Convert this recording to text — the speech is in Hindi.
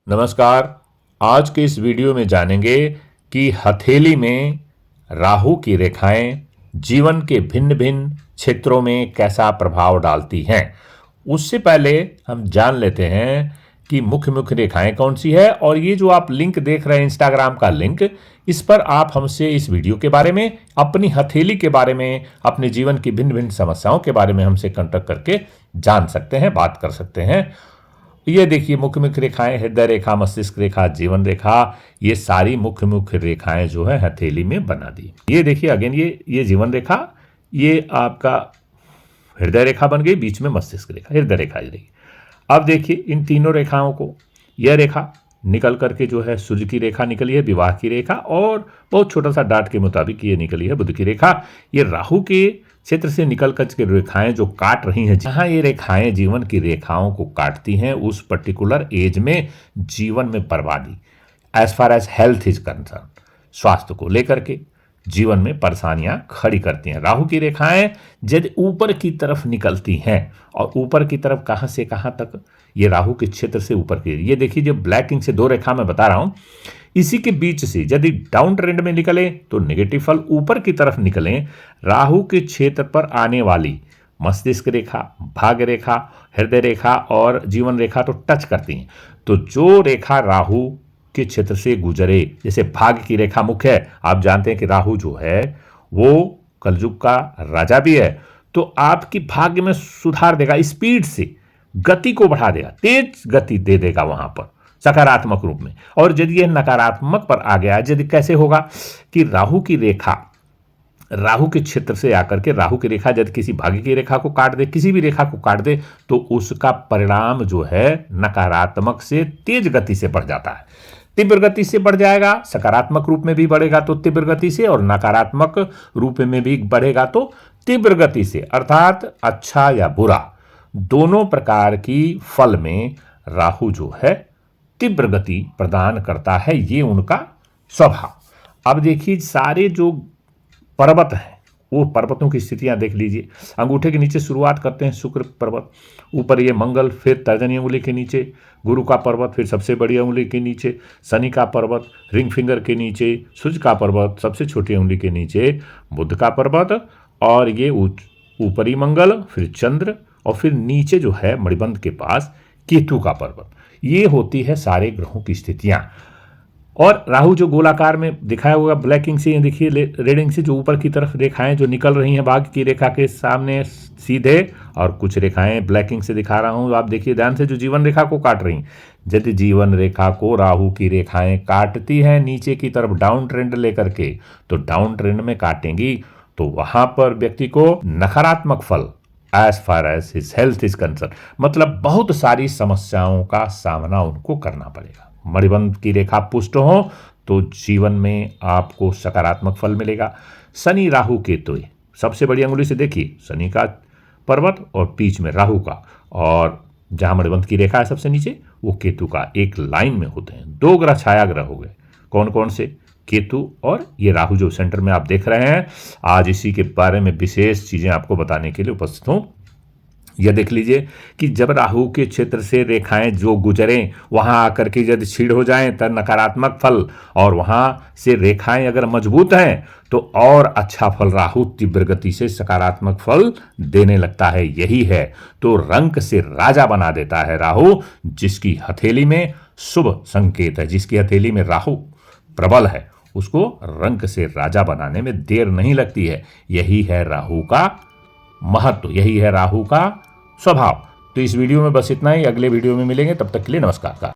नमस्कार। आज के इस वीडियो में जानेंगे कि हथेली में राहु की रेखाएं जीवन के भिन्न भिन्न क्षेत्रों में कैसा प्रभाव डालती हैं। उससे पहले हम जान लेते हैं कि मुख्य मुख्य रेखाएं कौन सी है। और ये जो आप लिंक देख रहे हैं, इंस्टाग्राम का लिंक, इस पर आप हमसे इस वीडियो के बारे में, अपनी हथेली के बारे में, अपने जीवन की भिन्न भिन्न समस्याओं के बारे में हमसे कांटेक्ट करके जान सकते हैं, बात कर सकते हैं। ये देखिए मुख्य मुख्य रेखाएं, हृदय रेखा, मस्तिष्क रेखा, जीवन रेखा, ये सारी मुख्य मुख्य रेखाएं जो है हथेली में बना दी। ये देखिए अगेन, ये जीवन रेखा, ये आपका हृदय रेखा बन गई, बीच में मस्तिष्क रेखा, हृदय रेखा रही। अब देखिए इन तीनों रेखाओं को, यह रेखा निकल करके जो है सूर्य की रेखा निकली है, विवाह की रेखा, और बहुत छोटा सा डाट के मुताबिक ये निकली है बुध की रेखा। ये राहु के क्षेत्र से निकल कर के रेखाएं जो काट रही हैं, जहां ये रेखाएं जीवन की रेखाओं को काटती हैं, उस पर्टिकुलर एज में जीवन में बर्बादी, as far as health is concern, स्वास्थ्य को लेकर के जीवन में परेशानियां खड़ी करती हैं। राहु की रेखाएं यदि ऊपर की तरफ निकलती हैं, और ऊपर की तरफ कहां से कहां तक, ये राहु के क्षेत्र से ऊपर की, ये देखिए जो ब्लैक इंक से दो रेखा मैं बता रहा हूं, इसी के बीच से यदि डाउन ट्रेंड में निकले तो नेगेटिव फल, ऊपर की तरफ निकले राहु के क्षेत्र पर आने वाली मस्तिष्क रेखा, भाग्य रेखा, हृदय रेखा और जीवन रेखा तो टच करती हैं। तो जो रेखा राहु के क्षेत्र से गुजरे, जैसे भाग्य की रेखा मुख्य है, आप जानते हैं कि राहु जो है वो कलयुग का राजा भी है, तो आपकी भाग्य में सुधार देगा, स्पीड से गति को बढ़ा देगा, तेज गति दे देगा वहां पर सकारात्मक रूप में। और यदि यह नकारात्मक पर आ गया, यदि कैसे होगा कि राहु की रेखा राहु के क्षेत्र से आकर के, राहु की रेखा यदि किसी भाग्य की रेखा को काट दे, किसी भी रेखा को काट दे, तो उसका परिणाम जो है नकारात्मक से तेज गति से बढ़ जाता है, तीव्र गति से बढ़ जाएगा। सकारात्मक रूप में भी बढ़ेगा तो तीव्र गति से, और नकारात्मक रूप में भी बढ़ेगा तो तीव्र गति से, अर्थात अच्छा या बुरा दोनों प्रकार की फल में राहु जो है तीव्र गति प्रदान करता है। ये उनका स्वभाव। अब देखिए सारे जो पर्वत हैं, वो पर्वतों की स्थितियां देख लीजिए। अंगूठे के नीचे शुरुआत करते हैं शुक्र पर्वत, ऊपर ये मंगल, फिर तर्जनी उंगली के नीचे गुरु का पर्वत, फिर सबसे बड़ी उंगली के नीचे शनि का पर्वत, रिंग फिंगर के नीचे सूर्य का पर्वत, सबसे छोटी उंगली के नीचे बुध का पर्वत, और ये ऊपरी मंगल, फिर चंद्र, और फिर नीचे जो है मणिबंध के पास केतु का पर्वत। ये होती है सारे ग्रहों की स्थितियां। और राहु जो गोलाकार में दिखाया हुआ ब्लैकिंग से, देखिए रेडिंग से जो ऊपर की तरफ रेखाएं जो निकल रही हैं भाग्य की रेखा के सामने सीधे, और कुछ रेखाएं ब्लैकिंग से दिखा रहा हूं, आप देखिए ध्यान से, जो जीवन रेखा को काट रही हैं। यदि जीवन रेखा को राहु की रेखाएं काटती हैं नीचे की तरफ डाउन ट्रेंड लेकर के, तो डाउन ट्रेंड में काटेंगी तो वहां पर व्यक्ति को नकारात्मक फल, as far as his health is concern, मतलब बहुत सारी समस्याओं का सामना उनको करना पड़ेगा। मणिबंध की रेखा पुष्ट हो तो जीवन में आपको सकारात्मक फल मिलेगा। शनि राहु केतु, सबसे बड़ी अंगुली से देखिए शनि का पर्वत और बीच में राहु का, और जहां मणिबंध की रेखा है सबसे नीचे, वो केतु का, एक लाइन में होते हैं। दो ग्रह छाया ग्रह हो गए, कौन कौन से? केतु और ये राहु जो सेंटर में आप देख रहे हैं। आज इसी के बारे में विशेष चीजें आपको बताने के लिए उपस्थित हूं। यह देख लीजिए कि जब राहु के क्षेत्र से रेखाएं जो गुजरें, वहां आकर के यदि छीड़ हो जाएं तो नकारात्मक फल, और वहां से रेखाएं अगर मजबूत हैं तो और अच्छा फल, राहु तीव्र गति से सकारात्मक फल देने लगता है। यही है तो रंक से राजा बना देता है राहु, जिसकी हथेली में शुभ संकेत है, जिसकी हथेली में राहु प्रबल है, उसको रंक से राजा बनाने में देर नहीं लगती है। यही है राहु का महत्व, यही है राहु का स्वभाव। तो इस वीडियो में बस इतना ही, अगले वीडियो में मिलेंगे, तब तक के लिए नमस्कार।